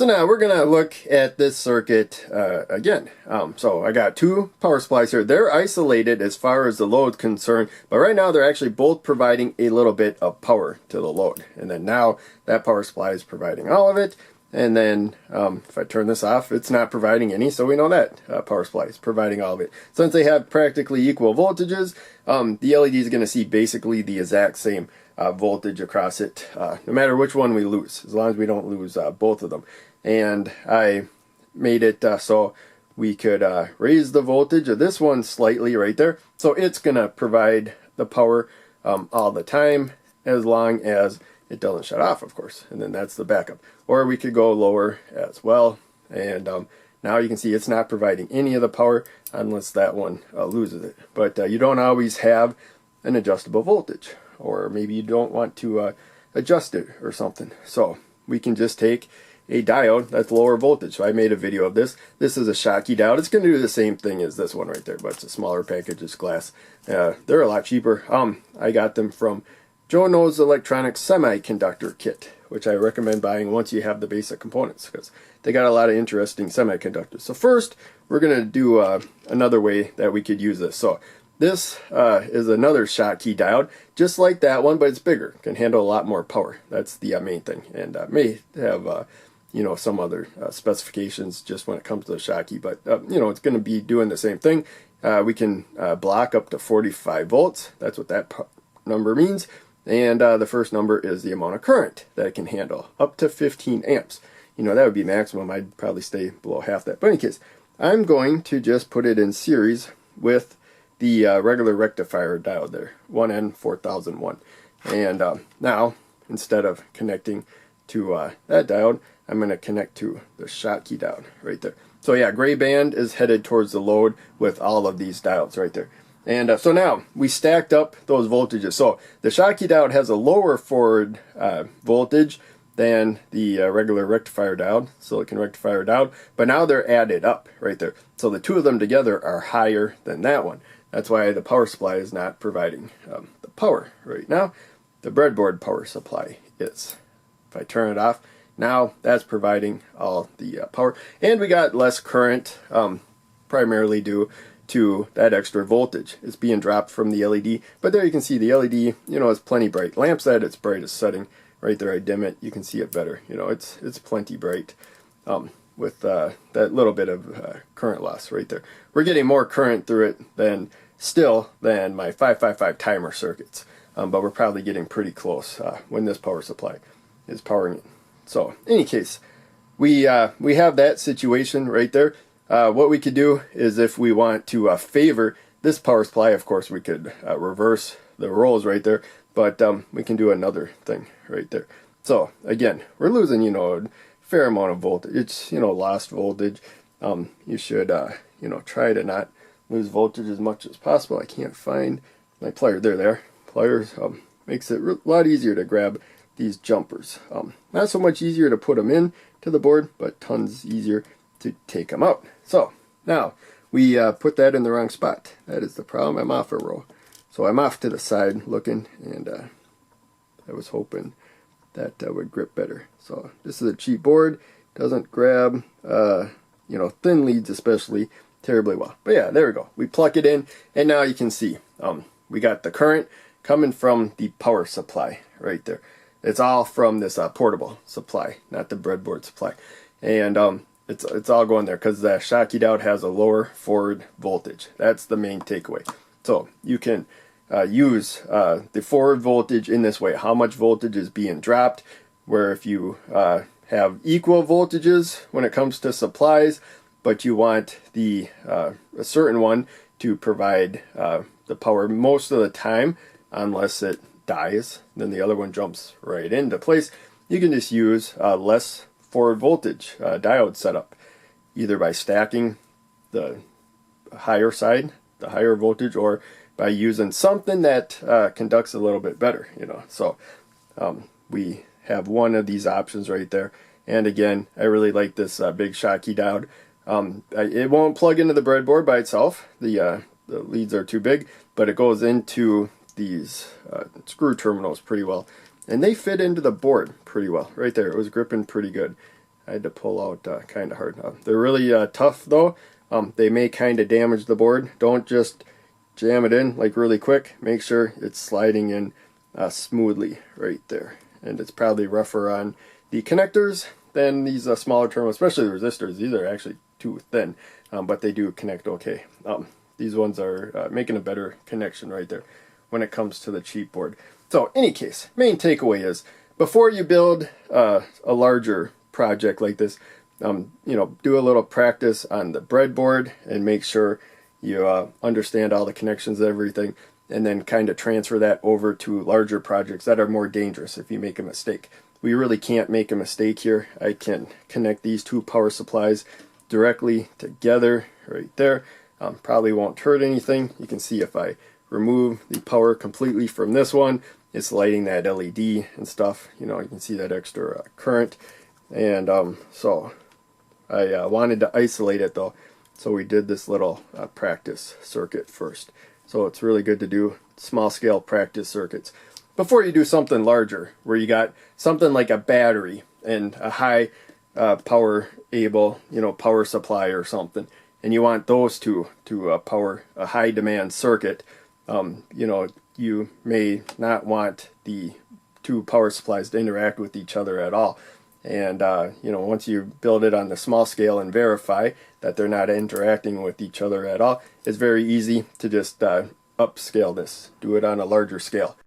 So now we're going to look at this circuit again. So I got two power supplies here. They're isolated as far as the load concerned, but right now they're actually both providing a little bit of power to the load. And then now that power supply is providing all of it. And then if I turn this off, it's not providing any, so we know that power supply is providing all of it. Since they have practically equal voltages, the LED is going to see basically the exact same voltage across it, no matter which one we lose, as long as we don't lose both of them. And I made it so we could raise the voltage of this one slightly right there. So it's going to provide the power all the time, as long as it doesn't shut off, of course, and then that's the backup. Or we could go lower as well, and now you can see it's not providing any of the power unless that one loses it. But you don't always have an adjustable voltage, or maybe you don't want to adjust it or something. So we can just take a diode that's lower voltage. So I made a video of this. This is a Schottky diode. It's going to do the same thing as this one right there, but it's a smaller package. It's glass. They're a lot cheaper. I got them from Joe Knows Electronics Semiconductor Kit, which I recommend buying once you have the basic components, because they got a lot of interesting semiconductors. So first, we're going to do another way that we could use this. So this is another Schottky diode, just like that one, but it's bigger. Can handle a lot more power. That's the main thing, and may have you know, some other specifications just when it comes to the Schottky, but you know, it's going to be doing the same thing. We can block up to 45 volts. That's what that number means. And the first number is the amount of current that it can handle, up to 15 amps. You know, that would be maximum. I'd probably stay below half that. But in any case, I'm going to just put it in series with the regular rectifier diode there, 1N4001. And now, instead of connecting to that diode, I'm going to connect to the Schottky diode right there. So yeah, gray band is headed towards the load with all of these diodes right there. And so now we stacked up those voltages. So the Schottky diode has a lower forward voltage than the regular rectifier diode, silicon rectifier diode, but now they're added up right there. So the two of them together are higher than that one. That's why the power supply is not providing the power right now. The breadboard power supply is. If I turn it off, now that's providing all the power. And we got less current, primarily due to that extra voltage. It's being dropped from the LED, but there you can see the LED, you know, is plenty bright. Lamp's at its brightest setting right there. I dim it, you can see it better. You know, it's plenty bright with that little bit of current loss right there. We're getting more current through it than my 555 timer circuits, but we're probably getting pretty close when this power supply is powering it. So in any case, we have that situation right there. What we could do is, if we want to favor this power supply, of course we could reverse the roles right there, but we can do another thing right there. So again, we're losing, you know, a fair amount of voltage. It's, you know, lost voltage. You should, you know, try to not lose voltage as much as possible. I can't find my pliers. There. Pliers makes it a lot easier to grab these jumpers. Not so much easier to put them in to the board, but tons easier to take them out. So now we put that in the wrong spot. That is the problem. I'm off a row. So I'm off to the side looking, and I was hoping that would grip better. So this is a cheap board. Doesn't grab, you know, thin leads especially terribly well. But yeah, there we go. We plug it in, and now you can see we got the current coming from the power supply right there. It's all from this portable supply, not the breadboard supply. And it's all going there because the Schottky diode has a lower forward voltage. That's the main takeaway. So you can use the forward voltage in this way. How much voltage is being dropped, where if you have equal voltages when it comes to supplies, but you want the a certain one to provide the power most of the time, unless it dies, then the other one jumps right into place. You can just use less forward voltage diode setup, either by stacking the higher side, the higher voltage, or by using something that conducts a little bit better, you know. So we have one of these options right there. And again, I really like this big Schottky diode. It won't plug into the breadboard by itself. The leads are too big, but it goes into these screw terminals pretty well. And they fit into the board pretty well. Right there, it was gripping pretty good. I had to pull out kind of hard. They're really tough though. They may kind of damage the board. Don't just jam it in like really quick. Make sure it's sliding in smoothly right there. And it's probably rougher on the connectors than these smaller terminals, especially the resistors. These are actually too thin, but they do connect okay. These ones are making a better connection right there when it comes to the cheap board. So any case, main takeaway is before you build a larger project like this, you know, do a little practice on the breadboard and make sure you understand all the connections and everything, and then kind of transfer that over to larger projects that are more dangerous if you make a mistake. We really can't make a mistake here. I can connect these two power supplies directly together right there. Probably won't hurt anything. You can see if I remove the power completely from this one, it's lighting that LED and stuff. You know, you can see that extra current. And so I wanted to isolate it though, so we did this little practice circuit first. So it's really good to do small scale practice circuits before you do something larger, where you got something like a battery and a high power able, you know, power supply or something, and you want those two to power a high demand circuit. You know, you may not want the two power supplies to interact with each other at all. And you know, once you build it on the small scale and verify that they're not interacting with each other at all, it's very easy to just upscale this, do it on a larger scale.